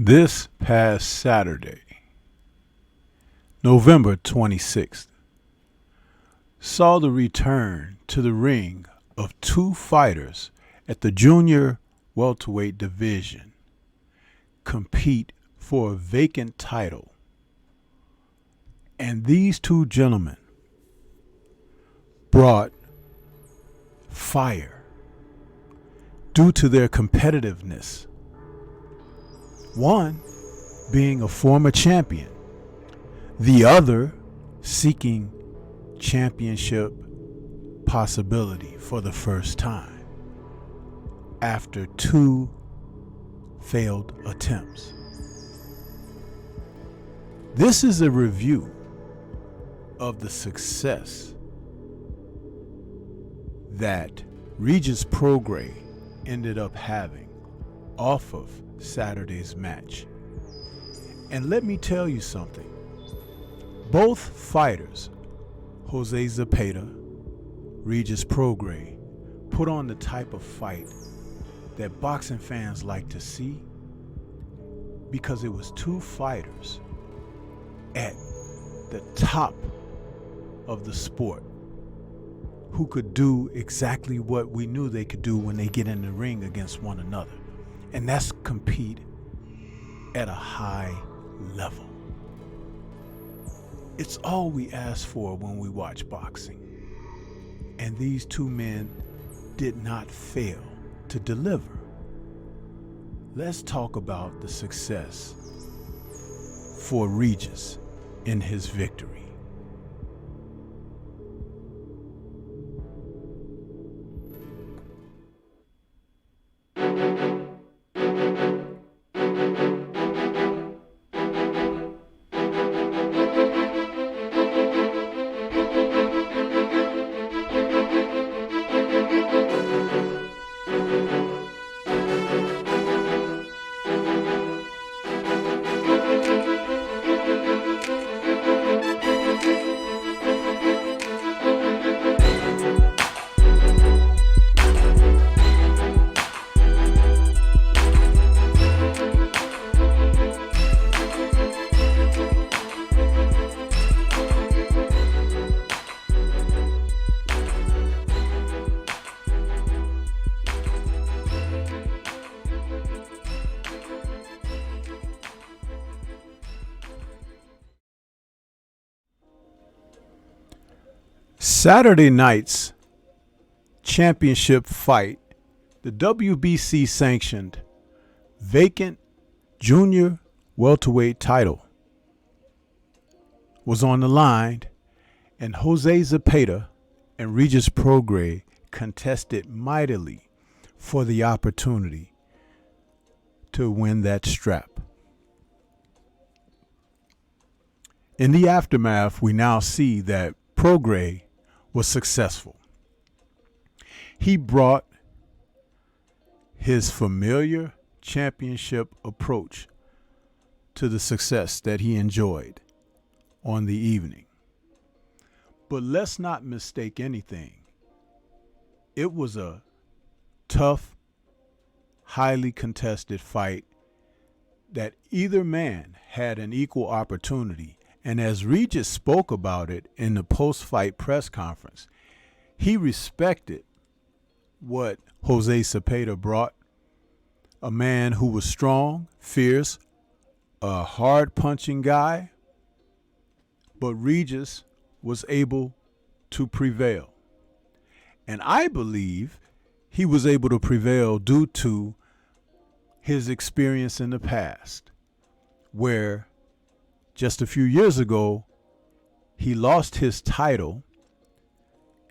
This past Saturday, November 26th, saw the return to the ring of two fighters at the junior welterweight division compete for a vacant title. And these two gentlemen brought fire due to their competitiveness. One being a former champion, the other seeking championship possibility for the first time after two failed attempts. This is a review of the success that Regis Prograis ended up having off of Saturday's match. And let me tell you something. Both fighters, Jose Zepeda, Regis Prograis, put on the type of fight that boxing fans like to see, because it was two fighters at the top of the sport who could do exactly what we knew they could do when they get in the ring against one another. And that's compete at a high level. It's all we ask for when we watch boxing. And these two men did not fail to deliver. Let's talk about the success for Regis in his victory. Saturday night's championship fight, the WBC sanctioned vacant junior welterweight title, was on the line, and Jose Zepeda and Regis Prograis contested mightily for the opportunity to win that strap. In the aftermath, we now see that Prograis was successful. He brought his familiar championship approach to the success that he enjoyed on the evening. But let's not mistake anything. It was a tough, highly contested fight that either man had an equal opportunity. And as Regis spoke about it in the post-fight press conference, he respected what Jose Zepeda brought, a man who was strong, fierce, a hard-punching guy, but Regis was able to prevail. And I believe he was able to prevail due to his experience in the past, where just a few years ago, he lost his title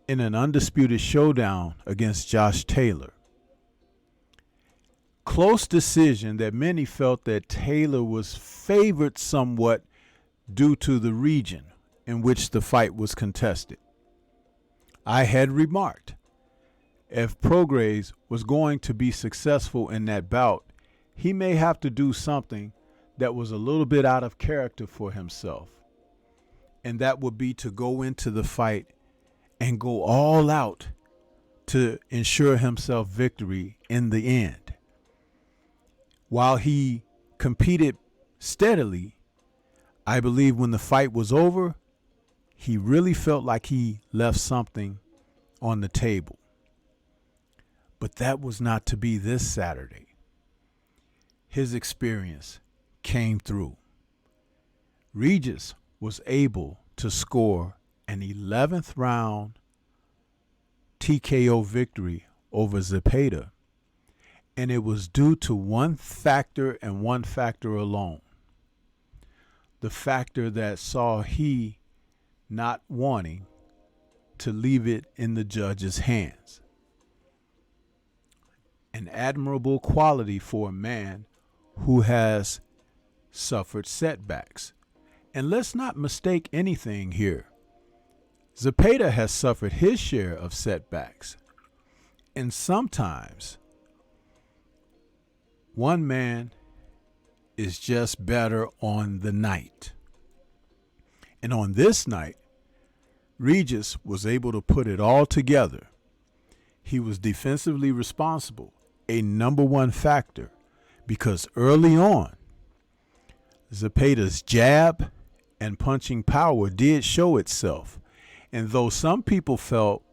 in an undisputed showdown against Josh Taylor. Close decision that many felt that Taylor was favored somewhat due to the region in which the fight was contested. I had remarked, if Prograis was going to be successful in that bout, he may have to do something that was a little bit out of character for himself. And that would be to go into the fight and go all out to ensure himself victory in the end. While he competed steadily, I believe when the fight was over, he really felt like he left something on the table. But that was not to be this Saturday. His experience came through. Regis was able to score an 11th round TKO victory over Zepeda, and it was due to one factor and one factor alone. The factor that saw he not wanting to leave it in the judge's hands. An admirable quality for a man who has suffered setbacks. And let's not mistake anything here. Zepeda has suffered his share of setbacks. And sometimes one man is just better on the night. And on this night, Regis was able to put it all together. He was defensively responsible, a number one factor, because early on, Zepeda's jab and punching power did show itself. And though some people felt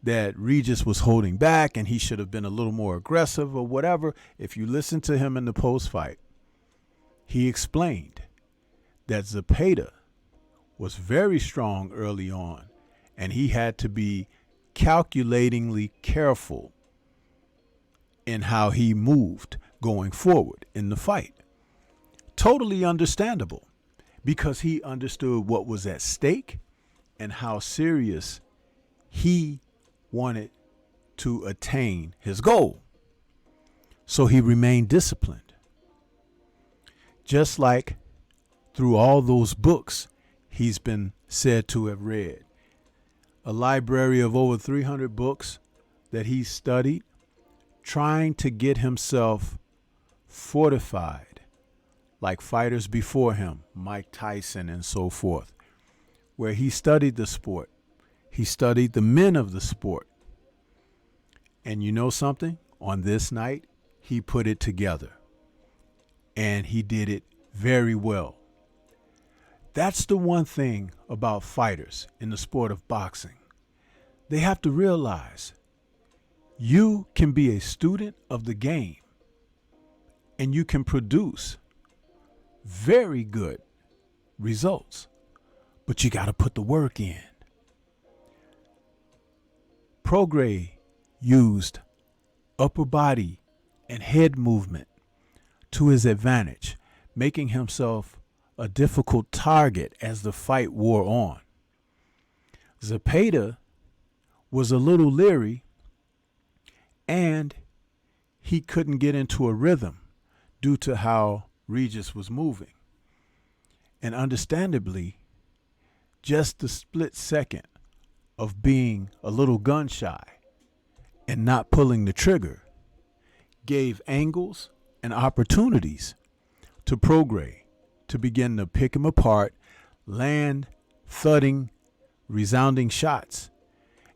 that Regis was holding back and he should have been a little more aggressive or whatever, if you listen to him in the post-fight, he explained that Zepeda was very strong early on and he had to be calculatingly careful in how he moved going forward in the fight. Totally understandable, because he understood what was at stake and how serious he wanted to attain his goal. So he remained disciplined. Just like through all those books he's been said to have read, a library of over 300 books that he studied, trying to get himself fortified like fighters before him, Mike Tyson and so forth, where he studied the sport. He studied the men of the sport. And you know something? On this night, he put it together. And he did it very well. That's the one thing about fighters in the sport of boxing. They have to realize you can be a student of the game and you can produce very good results, but you got to put the work in. Prograis used upper body and head movement to his advantage, making himself a difficult target as the fight wore on. Zepeda was a little leery and he couldn't get into a rhythm due to how Regis was moving. And understandably, just the split second of being a little gun shy and not pulling the trigger gave angles and opportunities to Prograis to begin to pick him apart, land thudding, resounding shots,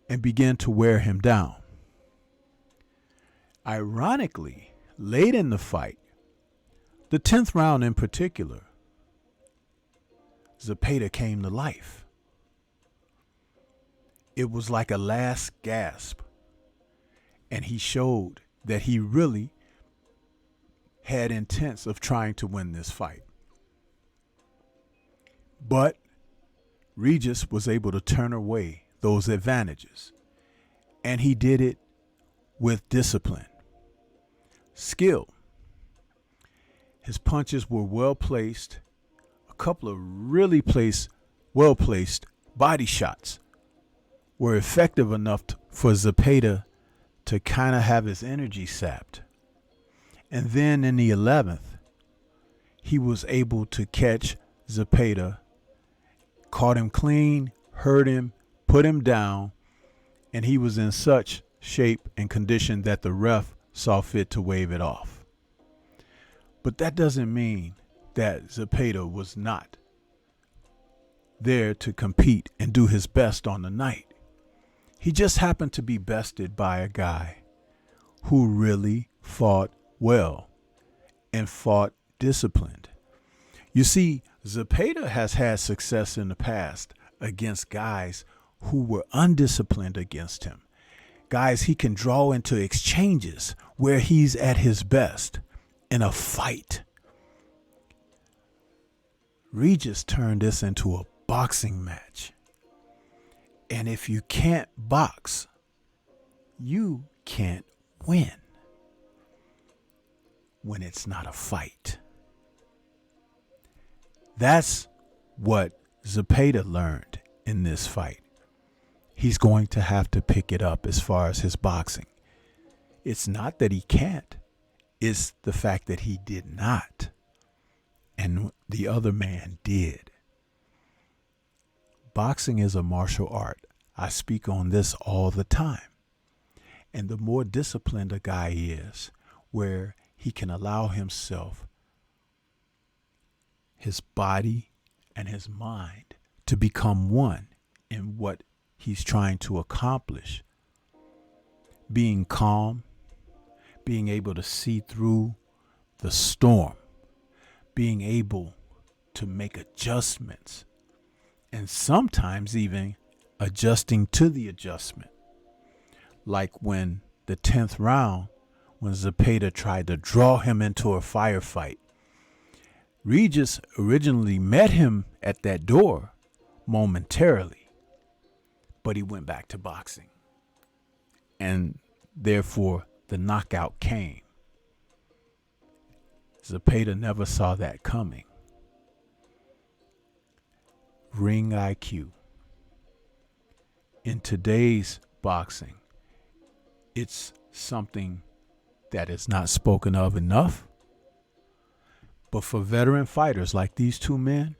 and begin to wear him down. Ironically, late in the fight, the 10th round in particular, Zepeda came to life. It was like a last gasp, and he showed that he really had intents of trying to win this fight. But Regis was able to turn away those advantages, and he did it with discipline, skill. His punches were well placed, a couple of really well placed body shots were effective enough for Zepeda to kind of have his energy sapped. And then in the 11th, he was able to catch Zepeda, caught him clean, hurt him, put him down, and he was in such shape and condition that the ref saw fit to wave it off. But that doesn't mean that Zepeda was not there to compete and do his best on the night. He just happened to be bested by a guy who really fought well and fought disciplined. You see, Zepeda has had success in the past against guys who were undisciplined against him. Guys he can draw into exchanges where he's at his best in a fight. Regis turned this into a boxing match. And if you can't box, you can't win when it's not a fight. That's what Zepeda learned in this fight. He's going to have to pick it up as far as his boxing. It's not that he can't. It's the fact that he did not. And the other man did. Boxing is a martial art. I speak on this all the time. And the more disciplined a guy is, where he can allow himself, his body and his mind to become one in what he's trying to accomplish. Being calm, being able to see through the storm, being able to make adjustments, and sometimes even adjusting to the adjustment. Like when the 10th round, when Zepeda tried to draw him into a firefight. Regis originally met him at that door momentarily, but he went back to boxing. And therefore, the knockout came. Zepeda never saw that coming. Ring IQ. In today's boxing, it's something that is not spoken of enough. But for veteran fighters like these two men,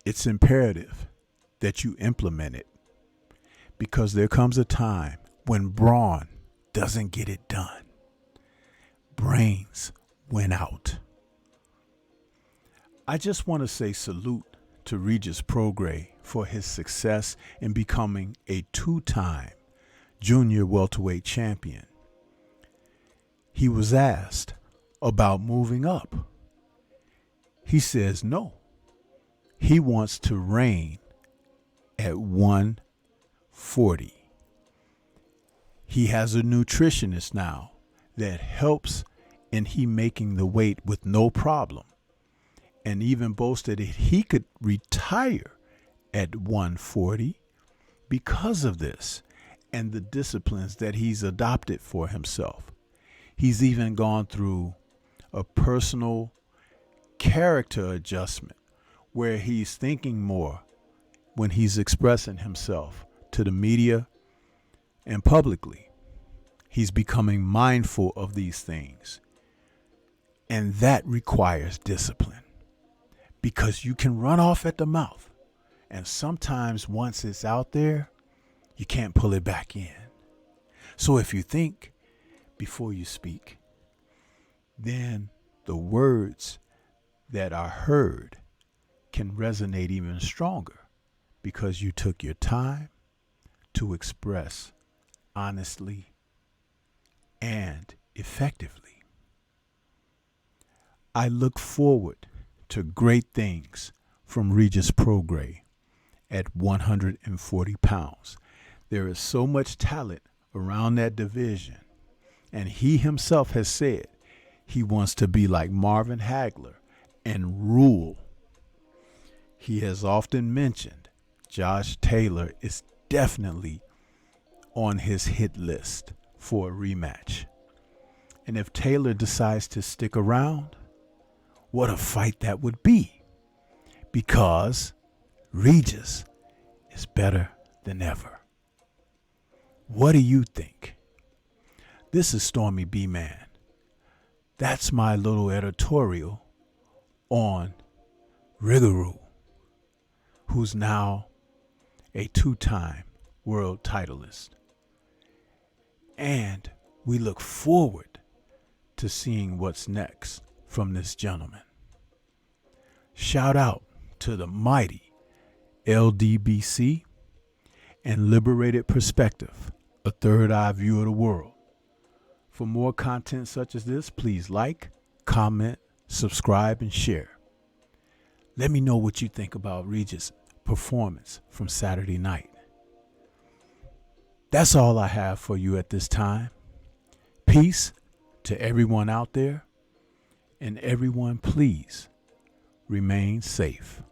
it's imperative that you implement it, because there comes a time when brawn doesn't get it done. Brains win out. I just want to say salute to Regis Prograis for his success in becoming a 2-time junior welterweight champion. He was asked about moving up. He says no. He wants to reign at 140. He has a nutritionist now that helps in him making the weight with no problem, and even boasted that he could retire at 140 because of this and the disciplines that he's adopted for himself. He's even gone through a personal character adjustment where he's thinking more when he's expressing himself to the media and publicly. He's becoming mindful of these things. And that requires discipline, because you can run off at the mouth. And sometimes once it's out there, you can't pull it back in. So if you think before you speak, then the words that are heard can resonate even stronger, because you took your time to express honestly and effectively. I look forward to great things from Regis Prograis at 140 pounds. There is so much talent around that division, and he himself has said he wants to be like Marvin Hagler and rule. He has often mentioned Josh Taylor is definitely on his hit list for a rematch. And if Taylor decides to stick around, what a fight that would be, because Regis is better than ever. What do you think? This is Stormy B Man. That's my little editorial on Rigorou, who's now a 2-time world titleist. And we look forward to seeing what's next from this gentleman. Shout out to the mighty LDBC and Liberated Perspective, a third eye view of the world. For more content such as this, please like, comment, subscribe, and share. Let me know what you think about Regis' performance from Saturday night. That's all I have for you at this time. Peace to everyone out there, and everyone, please remain safe.